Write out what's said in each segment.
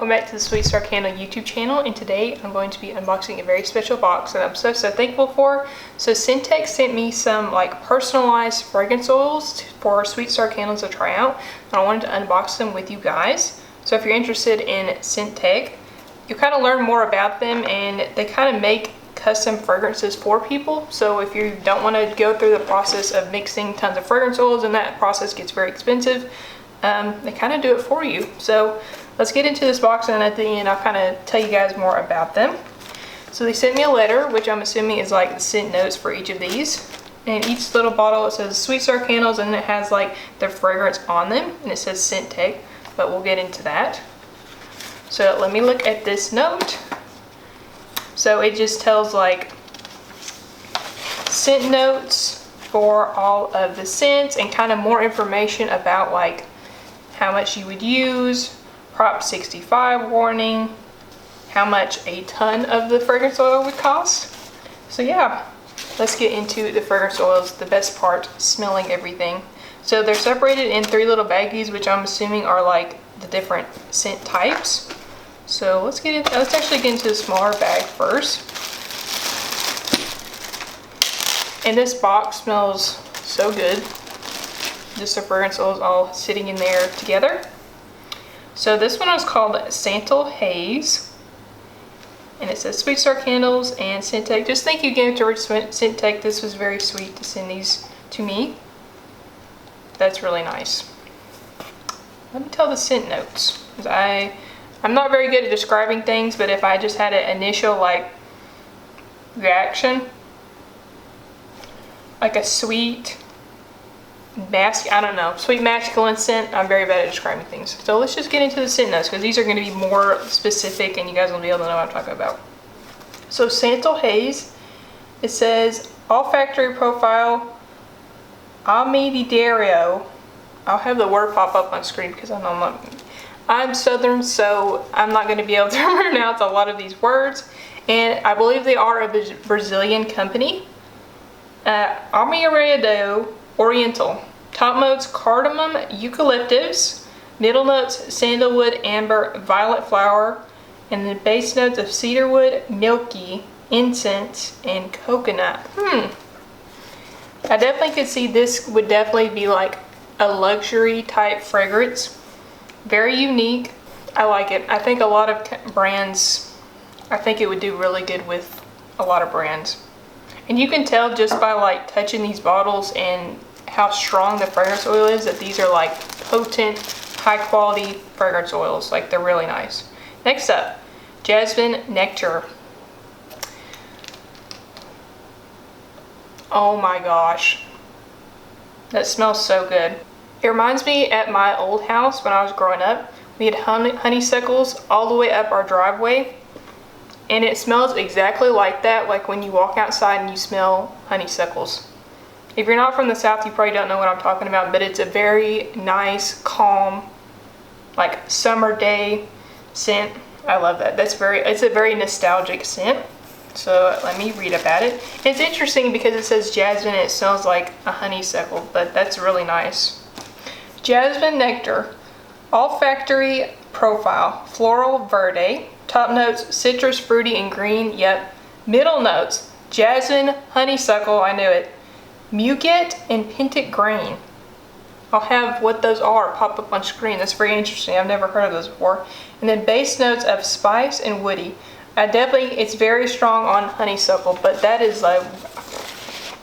welcome back to the Sweet Star Candle YouTube channel, and today I'm going to be unboxing a very special box that I'm so thankful for. So Scentec sent me some like personalized fragrance oils for Sweet Star candles to try out, and I wanted to unbox them with you guys. So if you're interested in Scentec, you kind of learn more about them, and they kind of make custom fragrances for people. So if you don't want to go through the process of mixing tons of fragrance oils, and that process gets very expensive, they kind of do it for you. So let's get into this box, and at the end I'll kind of tell you guys more about them. So they sent me a letter, which I'm assuming is like the scent notes for each of these. And each little bottle, it says Sweet Star candles, and it has like the fragrance on them, and it says Scentec, but we'll get into that. So let me look at this note. So it just tells like scent notes for all of the scents, and kind of more information about like how much you would use, Prop 65 warning, how much a ton of the fragrance oil would cost. So yeah, let's get into the fragrance oils, the best part, smelling everything. So they're separated in 3 little baggies, which I'm assuming are like the different scent types. So let's actually get into the smaller bag first. And this box smells so good. Just the fragrance oils all sitting in there together. So this one is called Santal Haze, and it says Sweet Star Candles and Scentec. Just thank you again to Scentec. This was very sweet to send these to me. That's really nice. Let me tell the scent notes. I'm not very good at describing things, but if I just had an initial like reaction, like a sweet sweet masculine scent. I'm very bad at describing things. So let's just get into the scent notes, because these are going to be more specific and you guys will be able to know what I'm talking about. So Santal Haze, it says olfactory profile Amididario. I'll have the word pop up on screen because I'm Southern, so I'm not going to be able to pronounce a lot of these words. And I believe they are a Brazilian company. Amididario Oriental. Top notes cardamom, eucalyptus. Middle notes sandalwood, amber, violet flower. And the base notes of cedarwood, milky, incense, and coconut. I definitely could see this would definitely be like a luxury type fragrance. Very unique. I like it. I think a lot of brands, I think it would do really good with a lot of brands. And you can tell just by like touching these bottles and how strong the fragrance oil is that these are like potent, high quality fragrance oils. Like, they're really nice. Next up, Jasmine Nectar. Oh my gosh, that smells so good. It reminds me at my old house when I was growing up, we had honeysuckles all the way up our driveway. And it smells exactly like that, like when you walk outside and you smell honeysuckles. If you're not from the South, you probably don't know what I'm talking about, but it's a very nice, calm, like summer day scent. I love that. It's a very nostalgic scent. So let me read about it. It's interesting because it says jasmine and it smells like a honeysuckle, but that's really nice. Jasmine Nectar, olfactory profile, floral verde. Top notes, citrus, fruity, and green. Yep. Middle notes, jasmine, honeysuckle, I knew it, muguet, and pentic grain. I'll have what those are pop up on screen. That's very interesting. I've never heard of those before. And then base notes of spice and woody. It's very strong on honeysuckle, but that is like,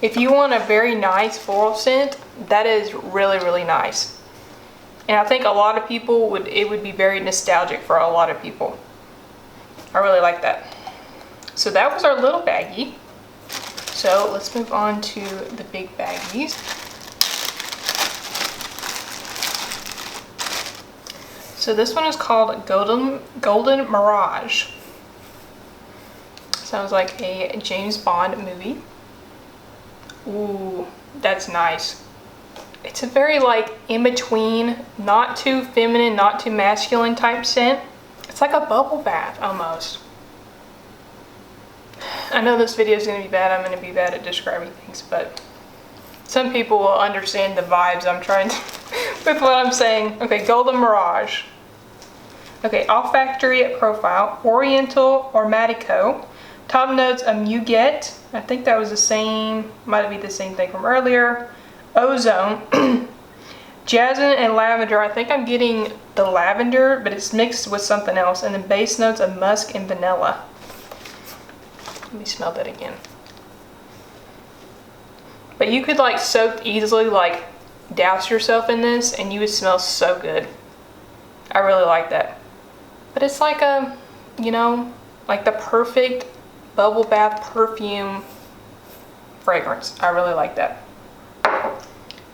if you want a very nice floral scent, that is really, really nice. And I think a lot of people it would be very nostalgic for a lot of people. I really like that. So that was our little baggie. So let's move on to the big baggies. So this one is called Golden Mirage. Sounds like a James Bond movie. Ooh, that's nice. It's a very like in between, not too feminine, not too masculine type scent. It's like a bubble bath almost. I know this video is going to be bad. I'm going to be bad at describing things, but some people will understand the vibes I'm trying to with what I'm saying. Okay, Golden Mirage. Okay, olfactory profile, Oriental or Matico. Top notes of Muguet. I think that was the same, might be the same thing from earlier. Ozone. Jasmine and lavender. I think I'm getting the lavender, but it's mixed with something else. And then base notes of musk and vanilla. Let me smell that again. But you could like so easily like douse yourself in this and you would smell so good. I really like that. But it's like a, you know, like the perfect bubble bath perfume fragrance. I really like that.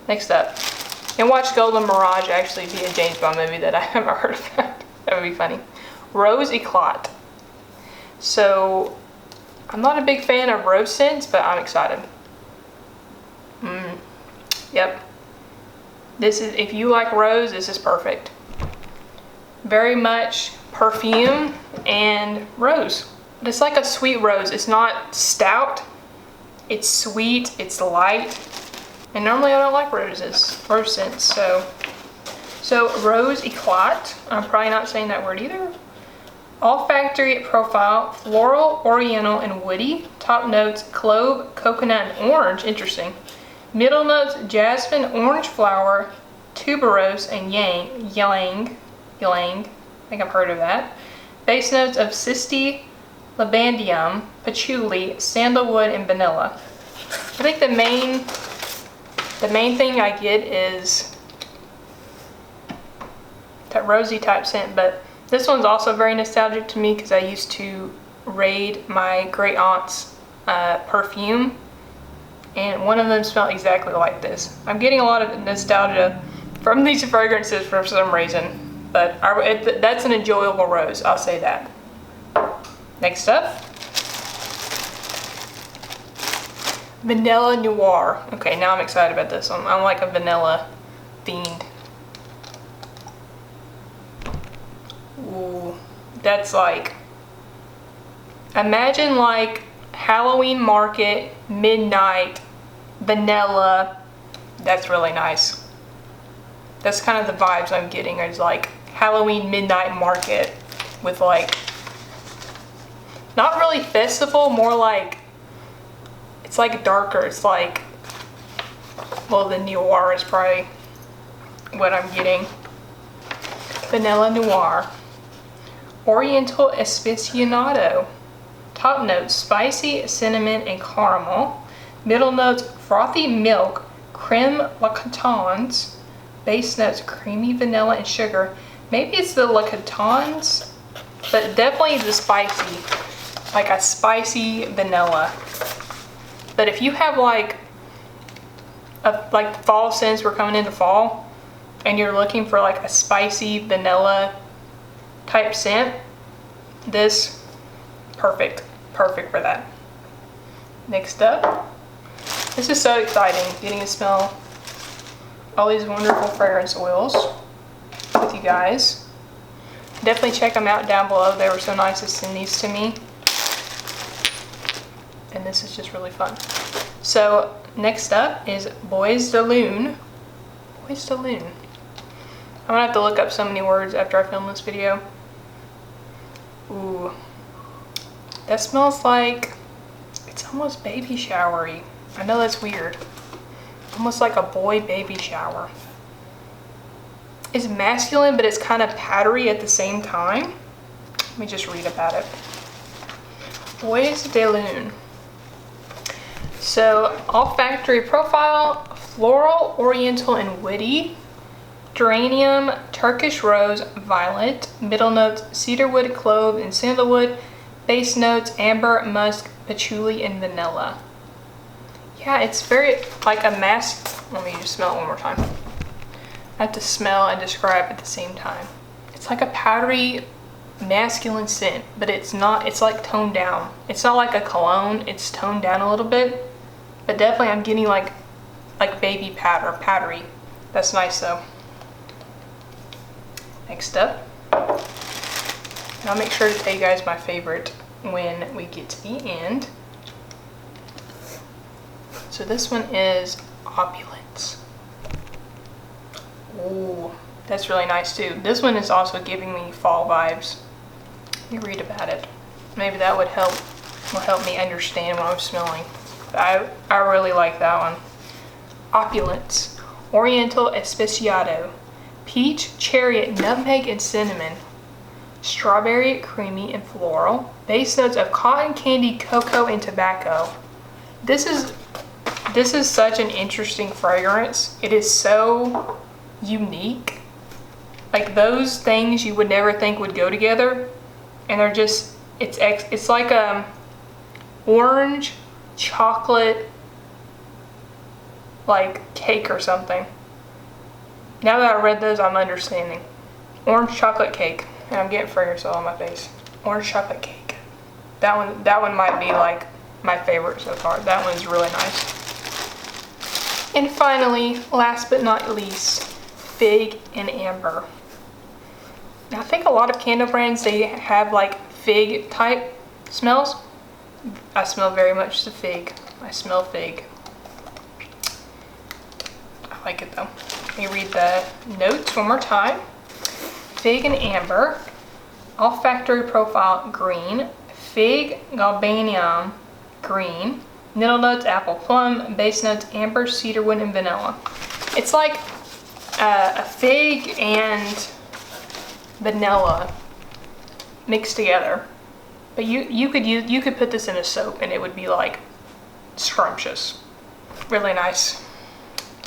Next up. And watch Golden Mirage actually be a James Bond movie that I haven't heard of. That would be funny. Rose Eclat. So, I'm not a big fan of rose scents, but I'm excited. Yep. This is, if you like rose, this is perfect. Very much perfume and rose. But it's like a sweet rose. It's not stout. It's sweet. It's light. And normally I don't like rose scents. So Rose Eclat. I'm probably not saying that word either. Olfactory profile, floral, oriental, and woody. Top notes, clove, coconut, and orange. Interesting. Middle notes, jasmine, orange flower, tuberose, and ylang. I think I've heard of that. Base notes of cisti, labandium, patchouli, sandalwood, and vanilla. I think the main thing I get is that rosy type scent, but this one's also very nostalgic to me because I used to raid my great aunt's perfume, and one of them smelled exactly like this. I'm getting a lot of nostalgia from these fragrances for some reason, but that's an enjoyable rose, I'll say that. Next up, Vanilla Noir. Okay, now I'm excited about this one. I'm like a vanilla fiend. Ooh, that's like, imagine like Halloween market, midnight, vanilla. That's really nice. That's kind of the vibes I'm getting. It's like Halloween midnight market with like, not really festival, more like, it's like darker. It's like, well, the noir is probably what I'm getting. Vanilla Noir. Oriental Aficionado. Top notes, spicy, cinnamon, and caramel. Middle notes, frothy milk, creme lactons. Base notes, creamy vanilla and sugar. Maybe it's the lactons, but definitely the spicy. Like a spicy vanilla. But if you have like fall scents, we're coming into fall, and you're looking for like a spicy vanilla type scent, this, perfect for that. Next up, this is so exciting, getting to smell all these wonderful fragrance oils with you guys. Definitely check them out down below. They were so nice to send these to me. And this is just really fun. So next up is Bois de Lune. Bois de Lune. I'm gonna have to look up so many words after I film this video. Ooh. That smells like, it's almost baby showery. I know that's weird. Almost like a boy baby shower. It's masculine, but it's kind of powdery at the same time. Let me just read about it. Bois de Lune. So, olfactory profile, floral, oriental, and woody. Geranium, Turkish rose, violet. Middle notes, cedarwood, clove, and sandalwood. Base notes, amber, musk, patchouli, and vanilla. Yeah, it's very like a mask. Let me just smell it one more time. I have to smell and describe at the same time. It's like a powdery, masculine scent, but it's not, it's like toned down. It's not like a cologne, it's toned down a little bit. But definitely I'm getting like baby powder, powdery. That's nice though. Next up, and I'll make sure to tell you guys my favorite when we get to the end. So this one is Opulence. Ooh, That's really nice too. This one is also giving me fall vibes. Let me read about it. Maybe that will help me understand what I'm smelling. I really like that one. Opulence. Oriental Especiado. Peach, cherry, nutmeg, and cinnamon. Strawberry, creamy, and floral. Base notes of cotton candy, cocoa, and tobacco. This is such an interesting fragrance. It is so unique. Like those things you would never think would go together, and they're just, it's like orange chocolate like cake or something. Now that I read those, I'm understanding. Orange chocolate cake, and I'm getting fragrance all on my face. Orange chocolate cake. That one might be like my favorite so far. That one's really nice. And finally, last but not least, fig and amber. Now, I think a lot of candle brands, they have like fig type smells. I smell very much the fig. I smell fig. I like it though. Let me read the notes one more time. Fig and amber, olfactory profile green, fig galbanum green, middle notes apple plum, base notes amber, cedarwood, and vanilla. It's like a fig and vanilla mixed together. But you could put this in a soap and it would be like scrumptious. Really nice.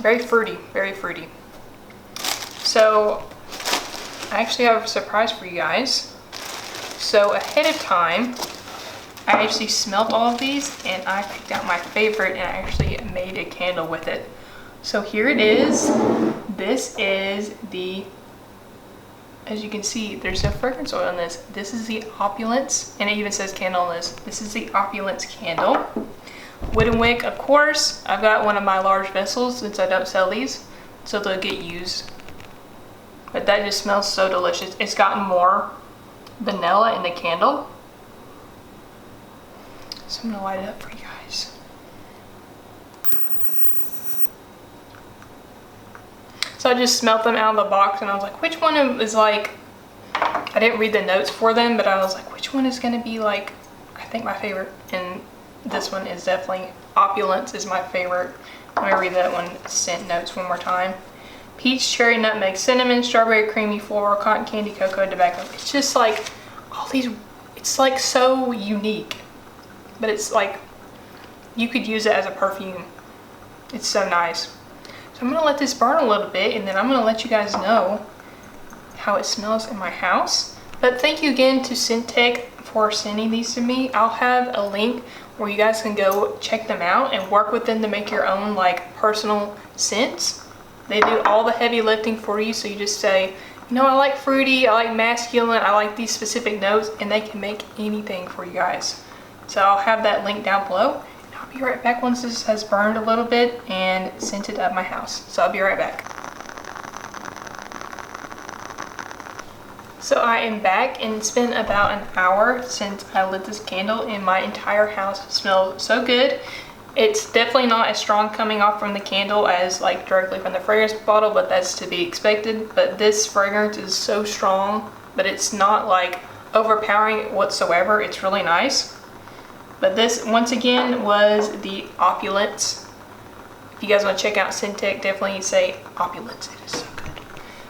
Very fruity, very fruity. So I actually have a surprise for you guys. So ahead of time, I actually smelled all of these and I picked out my favorite and I actually made a candle with it. So here it is. This is the, as you can see, there's no fragrance oil in this. This is the Opulence, and it even says candle on this. This is the Opulence candle. Wooden wick, of course. I've got one of my large vessels since I don't sell these, so they'll get used. But that just smells so delicious. It's gotten more vanilla in the candle. So I'm gonna light it up for you guys. So I just smelled them out of the box and I was like, which one is like, I didn't read the notes for them, but I was like, which one is gonna be like, I think my favorite. And this one is definitely, Opulence is my favorite. Let me read that one, scent notes one more time. Peach, cherry, nutmeg, cinnamon, strawberry, creamy, floral, cotton candy, cocoa, tobacco. It's just like, all these, it's like so unique. But it's like, you could use it as a perfume. It's so nice. So I'm gonna let this burn a little bit and then I'm gonna let you guys know how it smells in my house. But thank you again to Scentec for sending these to me. I'll have a link where you guys can go check them out and work with them to make your own like personal scents. They do all the heavy lifting for you, so you just say, you know, I like fruity, I like masculine, I like these specific notes, and they can make anything for you guys. So I'll have that link down below. And I'll be right back once this has burned a little bit and scented up my house. So I'll be right back. So I am back, and it's been about an hour since I lit this candle and my entire house smells so good. It's definitely not as strong coming off from the candle as like directly from the fragrance bottle, but that's to be expected. But this fragrance is so strong, but it's not like overpowering whatsoever. It's really nice. But this, once again, was the Opulence. If you guys want to check out Scentec, definitely say Opulence. It is so good.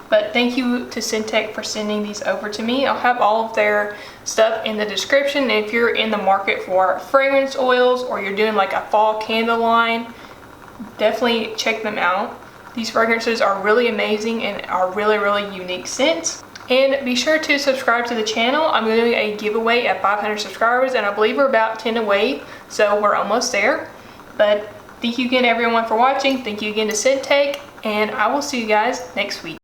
But thank you to Scentec for sending these over to me. I'll have all of their stuff in the description. And if you're in the market for fragrance oils or you're doing like a fall candle line, definitely check them out. These fragrances are really amazing and are really, really unique scents. And be sure to subscribe to the channel. I'm doing a giveaway at 500 subscribers and I believe we're about 10 away, so we're almost there. But thank you again everyone for watching. Thank you again to Scentec, and I will see you guys next week.